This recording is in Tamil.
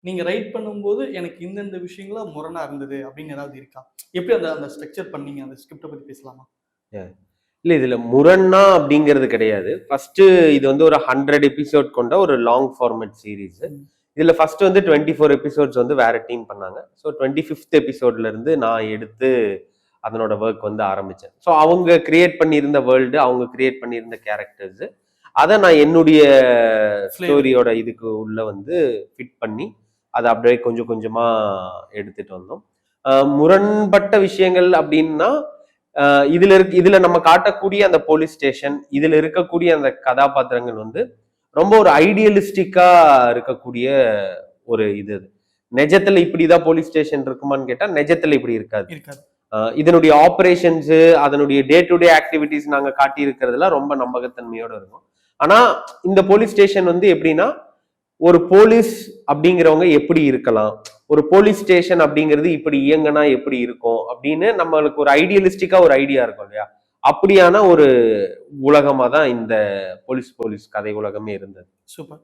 நீங்க ரைட் பண்ணும்போது எனக்கு இந்தந்த விஷயங்கள முரணா இருந்தது அப்படின்னு ஏதாவது இருக்கா? எப்படி அந்த அந்த ஸ்ட்ரக்சர் பண்ணீங்க? அந்த ஸ்கிரிப்ட பத்தி பேசலாமா? Yeah. இல்ல இதுல முரண்னா அப்படிங்கிறது கிடையாது. ஃபர்ஸ்ட் இது வந்து ஒரு 100 எபிசோட் கொண்ட ஒரு லாங் ஃபார்மேட் சீரிஸ். ம். இதுல ஃபர்ஸ்ட் வந்து 24 எபிசோட்ஸ் வந்து வேற டீம் பண்ணாங்க. ஸோ 25th எபிசோட்ல இருந்து நான் எடுத்து அதனோட ஒர்க் வந்து ஆரம்பிச்சேன். ஸோ அவங்க கிரியேட் பண்ணியிருந்த வேர்ல்டு, அவங்க கிரியேட் பண்ணியிருந்த கேரக்டர்ஸ், அதை நான் என்னுடைய ஃப்ளேவர். ஸ்டோரியோட இதுக்கு உள்ள வந்து ஃபிட் பண்ணி அதை அப்படியே கொஞ்சம் கொஞ்சமா எடுத்துட்டு வந்தோம். முரண்பட்ட விஷயங்கள் அப்படின்னா இதுல நம்ம காட்டக்கூடிய அந்த போலீஸ் ஸ்டேஷன், இதுல இருக்கக்கூடிய அந்த கதாபாத்திரங்கள் வந்து ரொம்ப ஒரு ஐடியலிஸ்டிக்கா இருக்கக்கூடிய ஒரு இது. நெஜத்துல இப்படிதான் போலீஸ் ஸ்டேஷன் இருக்குமான்னு கேட்டா நெஜத்துல இப்படி இருக்காது. இருக்காது. இதனுடைய ஆபரேஷன்ஸ், அதனுடைய டே டு டே ஆக்டிவிட்டிஸ் நாங்க காட்டி இருக்கிறதுல ரொம்ப நம்பகத்தன்மையோட இருக்கும். ஆனா இந்த போலீஸ் ஸ்டேஷன் வந்து எப்படின்னா, ஒரு போலீஸ் அப்படிங்கிறவங்க எப்படி இருக்கலாம், ஒரு போலீஸ் ஸ்டேஷன் அப்படிங்கிறது இப்படி இயங்கினா எப்படி இருக்கும் அப்படின்னு நம்மளுக்கு ஒரு ஐடியலிஸ்டிக்கா ஒரு ஐடியா இருக்கும் இல்லையா, அப்படியான ஒரு உலகமா தான் இந்த போலீஸ் போலீஸ் கதை உலகமே இருந்தது. சூப்பர்.